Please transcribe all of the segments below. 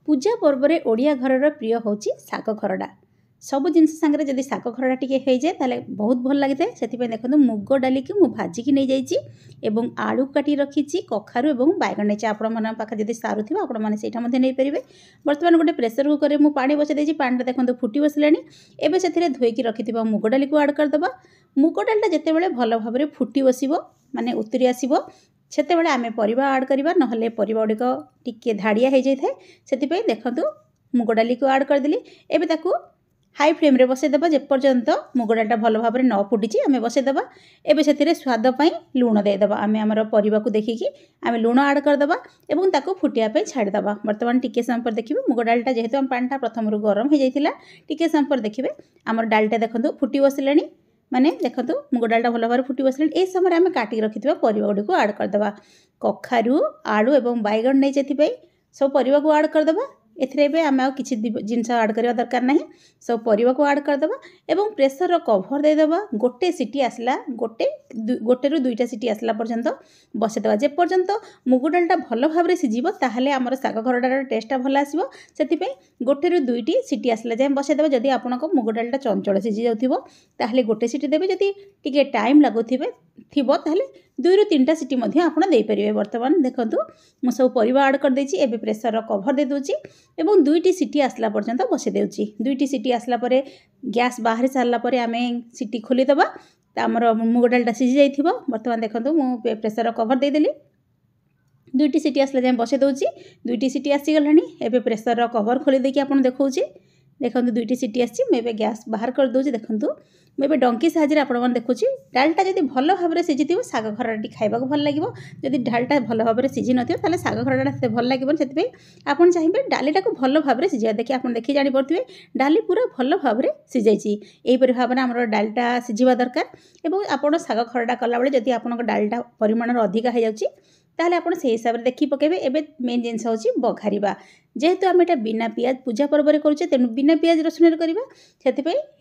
पूजा पर्व रे ओडिया घरर प्रिय होची शाग खरडा। सब जिनस सांगरे जदि शाग खरडा टिके हो जाए ताले बहुत भल लगी से देखो मुग डाली की मु भाजिकी नहीं जाइए एवं आलू काटी रखी कखारु और बैगन नहीं आपण मन पाखे जब सारू थी आपण मैंने से नहीं पारे। बर्तमान गोटे प्रेसर कुकर में पानी बसई पानी देखो फुटी बसला एवं से धोईकी रखि मुग डाली को आड करदे। मुग डालटा जिते भल भाव में फुटी बस माने उतरी आसो सेतेबेले आमे परिबा आड करिबा नहले परिबा गुड़िक टिके धाड़िया हो जाए से देखूँ मुग डाली को आड करदेली। एबे ताकू हाई फ्लेम रे बसईदेवा जेपर्यंत मुग डालटा भल भाव में न फुटी आम बसईदेवा। एबे से स्वाद पाई लुण देदेवा आम आमर परिबा को देखिकी आम लुण आड करदेवा एवं ताकू फुटिया छाड़देवा। बर्तमान टिके समय पर देखिए मुग डालटा जेहेतु आम पानीटा प्रथम गरम हो जाता टिके समय पर देखिए आमर डालटा देखो फुटी बसला माने देखो मुग डालटा भल भाव फुटी बसला। ए समय आम काटिक रखि परिबा गुड़ी को आड करदेवा। कखारु आलू और बैगन नहीं से सब परिबा को आड करदेवा। एथरे आम आ किसी जिनस आड करवा दरकार ना सब परिबा को आड करदेवा एवं प्रेसर कभर देदेवा। गोटे सीटी आसला गोटे रु दुईटा सीटी आसला पर्यंत बसईदेवा जेपर्यंत मुग डालटा भल भाव में सीझिबो ताहले आमर शाग खरडार टेस्टा भल आसीबो। सेतिपई गोटे रु दुईटी सीटी आसला जाए बसईदेवा। जदि आपनक मुग डालटा चंचल सीझी जाउथिबो ताहले गोटे सीटी देबे। जदि टिके टाइम लागुथिबे थिबो ताहले 2 रु 3टा सीटी मध्य आपण दे परिबे। वर्तमान देखंतु मु सब परिबा आड कर देछि। एबे प्रेसर कभर दे दोछि एवं 2टी सीटी आसला पर्यंत बसई देउछि। 2टी सीटी आसला परे गैस बाहर सारला परे आमे सीटी खोली दबा आमर मुग डालटा सीझी जाइथिबो। वर्तमान देखंतु मु प्रेसर कभर दे देली 2टी सीटी आसला जाए बसई दोछि। 2टी सीटी आसी गलानी। एबे प्रेसर कभर खोली देकी आपण देखौछि देखो 2टी सीटी आसी मुझे गैस बाहर कर दूसरी। देखो मुझे डंकी साहाଯ୍ୟରେ आपण देखुची डालटा जदि भल भाव में सीझी शाग खरडाटी खाइबा भल लगे। जदि डालटा भल भाव में सीझी ना शाग खरडाटा भल लगे से आपड़ चाहिए डालीटा को भल भाव में सीझा। देखिए आप देखी जापे डाली पूरा भल भाव में सीझाई यहीपरि भाव में आम डालटा सीझा दरकार। और आप शाग खरडा कला बेले जदि आप डालटा परिमाण अधिका हो जाए ताहले आपण से हिसाब से देखी पकेबे। एबे मेन जिनस होची बघारिबा। जेहेतु आम एटा बिना पियाज पूजा पर्व में करुचे तेणु बिना पियाज रसुन करवा से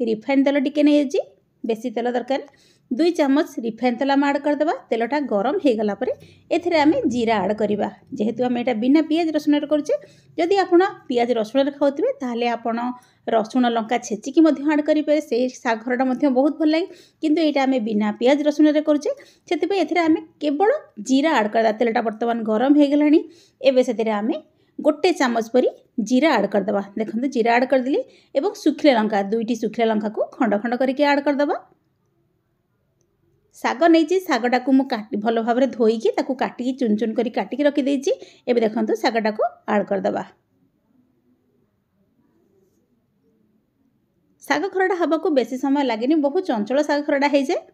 रिफाइन तेल टिके नहीं जाइए बेसी तेल दरकार 2 चामच रिफाइन तेल आम आड करदेवा। तेलटा गरम हो गला परे एथिरे आमे जीरा आड करवा। जेहेतु आम एटा बिना पियाज रसुन करुचे जदि आपण पियाज रसुन खाउथिबे ताहले आपण रसुण लंका छेचिकी मध्य आड करेंगे से शाग खरडा बहुत भल लगे। किंतु यहाँ आम बिना पियाज रसुन करुचे से एथिरे आमे केवल जीरा आड करदा। तेलटा बर्तमान गरम हो गलानी। एबे से आम गोटे चामच परी जीरा आड करदेवा। देखो जीरा आड करदेली एवं सुखिला लंका 2टी सुखिला लंका को खंड खंड करके आड करदेवा। शाग नहीं शागटा को मुझे भल भाव में धोईकी ताकू काटिकी चुन चुन कर काटिकी रखी। एबे देखो शागटा को आड करदेवा। शाग खरडा हवा को बेसी समय लगे बहुत चंचल शाग खरडा हो जाए।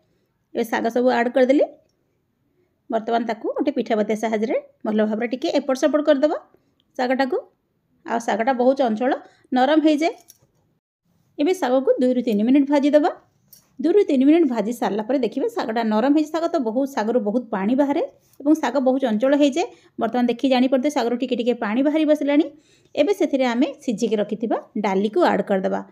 ये शाग सब आड करदेली। बर्तमान ताकू गोटे पिठा बतिया साहाଯ୍ୟରେ भल भाव में टिके एपट सेपट करदेवा शागटा को। आ शागटा बहुत चंचल नरम हो जाए। एबे शाग को 2 रु 3 मिनिट भाजीदेवा। 2 रु 3 मिनिट भाजी सारा पर देखिए शागटा नरम हो शाग तो बहुत शागर बहुत पानी बाहर और शाग बहुत चंचल हो जाए। बर्तमान देखी जापे शागर टिके टिके पानी बाहरी बसलानी। एबे से आम सीझिकी रखिथिबा डाली को आड करदेवा।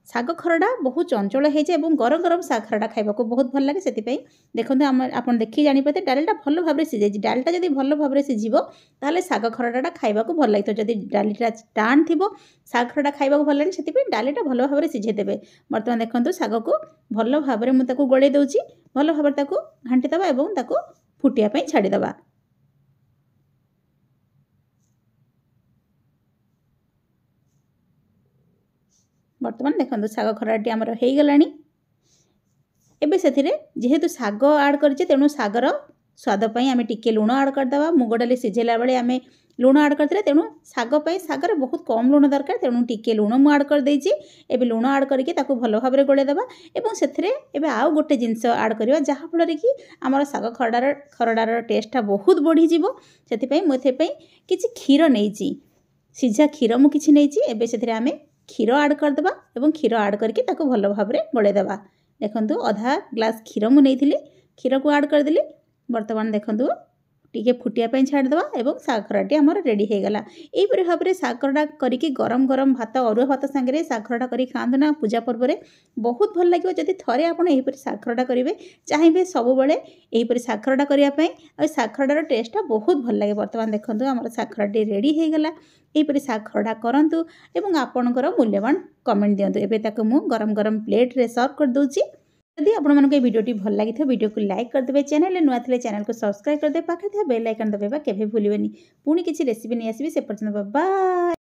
शाग खरडा बहुत चंचल हो जाए और गरम गरम शाग खरडा खाइबा को बहुत भल लगे। से देखो आप देखी जापे डालीटा भल भाव में सीझे। डालटा जब भल भाव में सीझिबो ताहले शाग खरडाटा खाइबा को भल लगे। जदि डालीटा टाण थिबो शाग खरडा खाइबा को भल लगे से डालीटा भल भाव में सीझे देबे। बर्तमान देखो शाग को भल भाव में मुझे गोड़े दूची भल भाव में घांटी देवा और ताकू फुटिया छाड़ीदेवा। बर्तमान देखो शाग खरडाटी आमर हो गलानी। एबे से जेहेतु शाग आड करिचे तेणु शागर स्वाद पाई आमे टिके लुण आड करदेवा। मुग डाली सीझेला बेले आमे लुण आड करते तेणु शाग पाई शागर बहुत कम लुण दरकार तेणु टिके लुण मु आड कर देछि। एबे लुण आड करके ताकू भल भाव में गोले देवा एवं सेथिरे एबे आउ गोटे जिनस आड करवा जहाँ फल कि आमर शाग खरडार टेस्टा बहुत बढ़ी जीवो। सेथिपई मु एथेपई किछि क्षीर नेइछि सीझा क्षीर मु किछि नेइछि। एबे सेथिरे आमे क्षीर आड करदेवा एवं क्षीर आड करके ताकू भल भाव में गोले देवा। देखंतु आधा ग्लास क्षीर मु नेइथिली क्षीर को आड करदेली। बर्तमान देखंतु टिके फुटिया छाड़देवा और शाग खरडाटी आमर रेडी हो गला। यहीपरि भाव में शाग खरडा करके गरम गरम भात अरुआ भात सांगे शाग खरडा कर खाँतु ना पूजा पर्व में बहुत भल लगे। जदि थे आपड़ शाग खरडा करेंगे चाहिए सब यहीपरि शाग खरडा करने शाग खरडार टेस्टा बहुत भल लगे। बर्तमान देखो आम शाग खरडाटी रेडी हो गला। यहीपरि शाग खरडा करूँ और आपणकर मूल्यवान कमेंट दिंतु। एवं मु गरम गरम प्लेट रे सर्व कर दूची। यदि आपको ये वीडियो भल लगी वीडियो को लाइक करदे, चैनल नुआ थे चैनल को सब्सक्राइब करदे, पाखे बेल आइकन दबाइबा केबे भूलिबेनी। पुणी किसी रेसिपी नहीं आसबि से पर्यंत बाय।